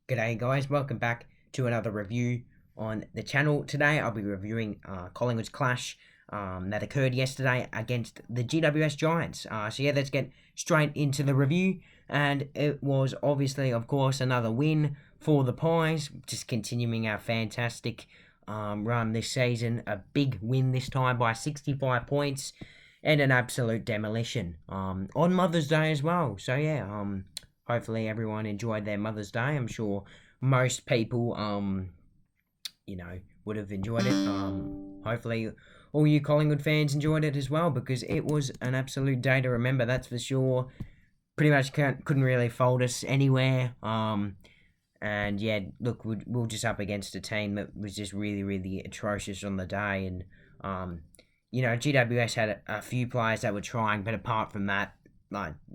G'day guys, welcome back to another review on the channel. Today I'll be reviewing Collingwood's clash that occurred yesterday against the GWS Giants. Let's get straight into the review. And it was obviously, of course, another win for the Pies, just continuing our fantastic run this season. A big win this time by 65 points and an absolute demolition on Mother's Day as well. Hopefully everyone enjoyed their Mother's Day. I'm sure most people, would have enjoyed it. Hopefully all you Collingwood fans enjoyed it as well, because it was an absolute day to remember, that's for sure. Pretty much couldn't really fold us anywhere. And yeah, look, we were just up against a team that was just really, really atrocious on the day. And, GWS had a few players that were trying, but apart from that,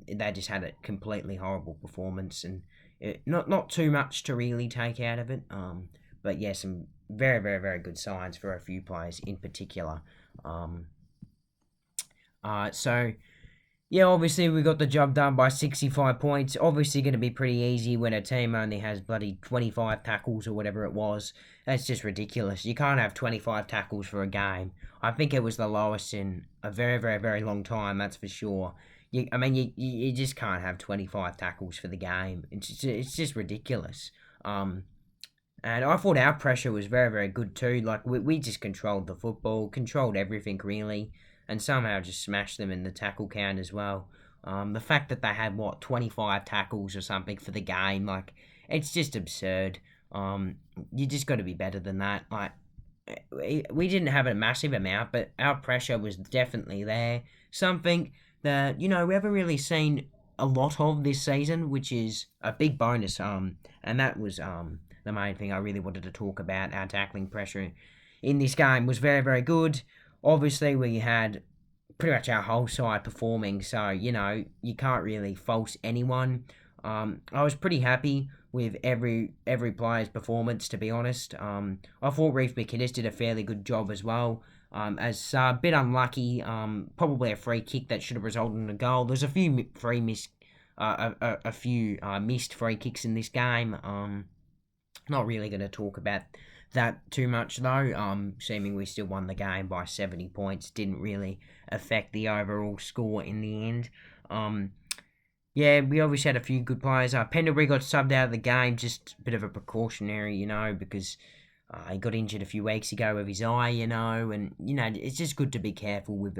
they just had a completely horrible performance, and not too much to really take out of it. But yeah, some very, very, very good signs for a few players in particular. Obviously we got the job done by 65 points. Obviously going to be pretty easy when a team only has bloody 25 tackles or whatever it was. That's just ridiculous. You can't have 25 tackles for a game. I think it was the lowest in a very, very, very long time, that's for sure. You just can't have 25 tackles for the game. It's just ridiculous. And I thought our pressure was very, very good too. Like, we just controlled the football, controlled everything really, and somehow just smashed them in the tackle count as well. The fact that they had, 25 tackles or something for the game, like, it's just absurd. You just got to be better than that. Like, we didn't have a massive amount, but our pressure was definitely there. Something that, we haven't really seen a lot of this season, which is a big bonus. And that was the main thing I really wanted to talk about. Our tackling pressure in this game was very, very good. Obviously, we had pretty much our whole side performing, so, you can't really false anyone. I was pretty happy with every player's performance, to be honest. I thought Reef McInnes did a fairly good job as well. As a bit unlucky, probably a free kick that should have resulted in a goal. There's a few missed free kicks in this game. Not really going to talk about that too much though. Seeming we still won the game by 70 points. Didn't really affect the overall score in the end. We obviously had a few good players. Pendlebury got subbed out of the game, just a bit of a precautionary, because he got injured a few weeks ago with his eye, and, it's just good to be careful with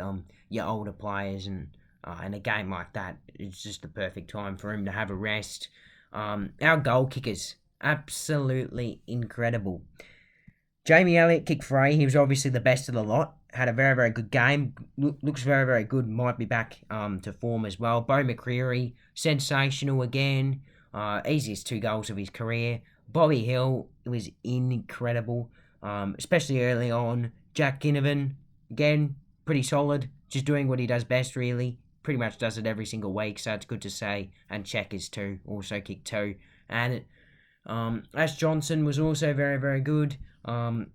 your older players, and in a game like that, it's just the perfect time for him to have a rest. Our goal kickers, absolutely incredible. Jamie Elliott kicked free. He was obviously the best of the lot. Had a very, very good game. Looks very, very good. Might be back to form as well. Bo McCreary, sensational again. Easiest 2 goals of his career. Bobby Hill was incredible, especially early on. Jack Ginnivan, again, pretty solid. Just doing what he does best, really. Pretty much does it every single week, so it's good to say. And Checkers too, also kicked 2. And Ash Johnson was also very, very good. I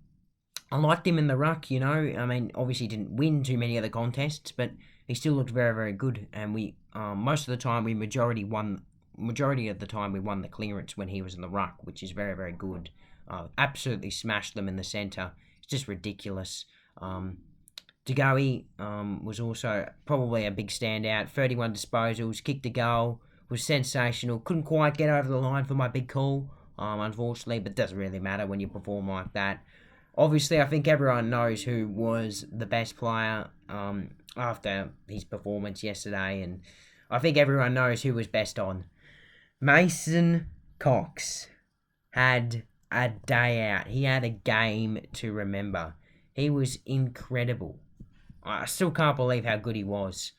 liked him in the ruck, obviously he didn't win too many other contests, but he still looked very, very good. And we, most of the time, majority of the time we won the clearance when he was in the ruck, which is very, very good. Absolutely smashed them in the centre. It's just ridiculous. DeGoey was also probably a big standout. 31 disposals, kicked a goal, was sensational. Couldn't quite get over the line for my big call, unfortunately, but it doesn't really matter when you perform like that. Obviously, I think everyone knows who was the best player after his performance yesterday, and I think everyone knows who was best on. Mason Cox had a day out. He had a game to remember. He was incredible. I still can't believe how good he was.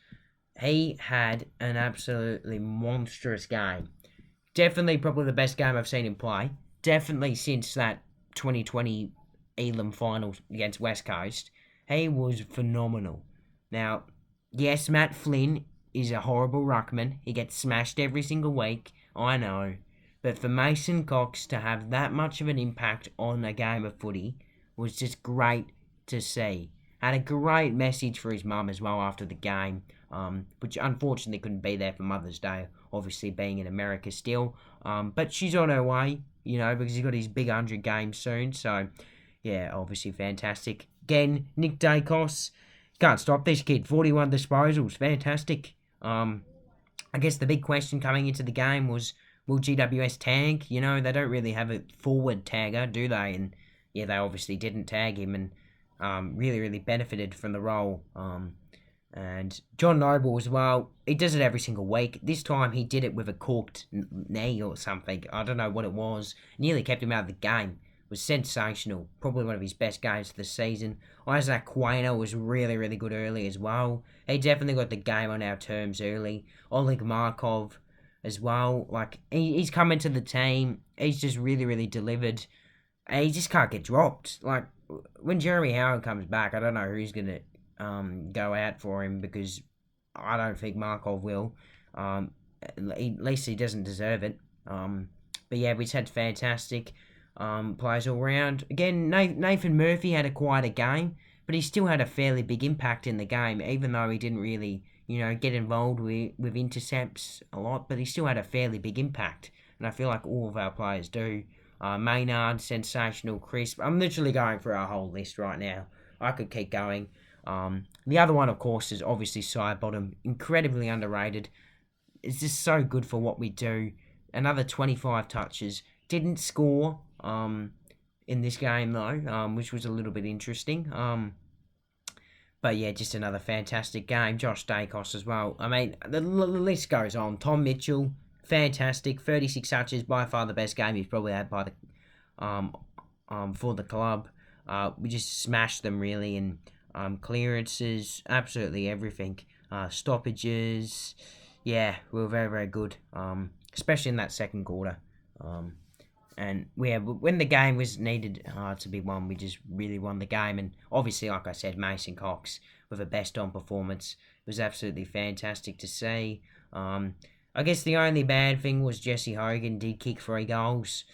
He had an absolutely monstrous game. Definitely probably the best game I've seen him play. Definitely since that 2020 Elam final against West Coast. He was phenomenal. Now, yes, Matt Flynn is a horrible ruckman. He gets smashed every single week. I know. But for Mason Cox to have that much of an impact on a game of footy was just great to see. Had a great message for his mum as well after the game, which unfortunately couldn't be there for Mother's Day, obviously being in America still. But she's on her way. you know, because he's got his big 100 games soon. So, yeah, obviously fantastic. Again, Nick Dacos, can't stop this kid. 41 disposals, fantastic. I guess the big question coming into the game was, will GWS tag? You know, they don't really have a forward tagger, do they? And yeah, they obviously didn't tag him, and really benefited from the role. And John Noble as well, he does it every single week. This time he did it with a corked knee or something. I don't know what it was. Nearly kept him out of the game. It was sensational. Probably one of his best games of the season. Isaac Quainer was really good early as well. He definitely got the game on our terms early. Oleg Markov as well. Like, he's come into the team. He's just really delivered. He just can't get dropped. Like, when Jeremy Howard comes back, I don't know who's going to go out for him, because I don't think Markov will. At least he doesn't deserve it. But yeah, we just had fantastic players all round. Again, Nathan Murphy had a quieter game, but he still had a fairly big impact in the game, even though he didn't really, you know, get involved with intercepts a lot, but he still had a fairly big impact. And I feel like all of our players do. Maynard, sensational. Crisp. I'm literally going through our whole list right now. I could keep going. The other one, of course, is obviously Sidebottom. Incredibly underrated. It's just so good for what we do. Another 25 touches. Didn't score in this game, though, which was a little bit interesting. But yeah, just another fantastic game. Josh Dacos as well. I mean, the list goes on. Tom Mitchell, fantastic. 36 touches, by far the best game he's probably had by the for the club. We just smashed them, really, and clearances, absolutely everything. Stoppages, yeah, we were very good, especially in that second quarter. And when the game was needed to be won, we just really won the game. And obviously, like I said, Mason Cox with a best on performance. It was absolutely fantastic to see. I guess the only bad thing was Jesse Hogan did kick 3 goals,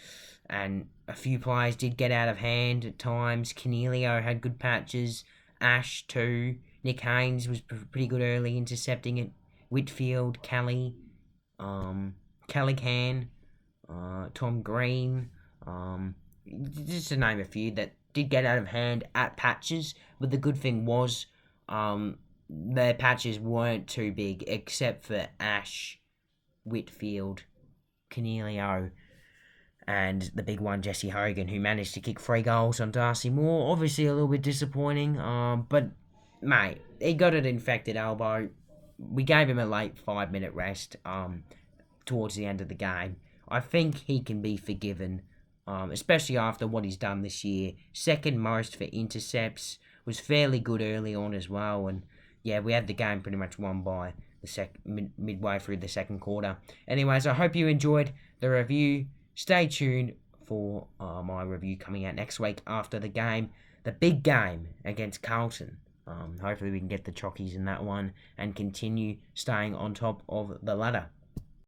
and a few players did get out of hand at times. Cornelio had good patches. Ash too. Nick Haynes was pretty good early, intercepting it. Whitfield, Kelly, Callaghan, Tom Green, just to name a few that did get out of hand at patches. But the good thing was, their patches weren't too big, except for Ash, Whitfield, Cornelio, and the big one, Jesse Hogan, who managed to kick 3 goals on Darcy Moore. Obviously a little bit disappointing, but, mate, he got an infected elbow. We gave him a late 5-minute rest towards the end of the game. I think he can be forgiven, especially after what he's done this year. Second most for intercepts, was fairly good early on as well, and yeah, we had the game pretty much won by the midway through the second quarter. Anyways, I hope you enjoyed the review. Stay tuned for my review coming out next week after the game, the big game against Carlton. Hopefully we can get the chockies in that one and continue staying on top of the ladder.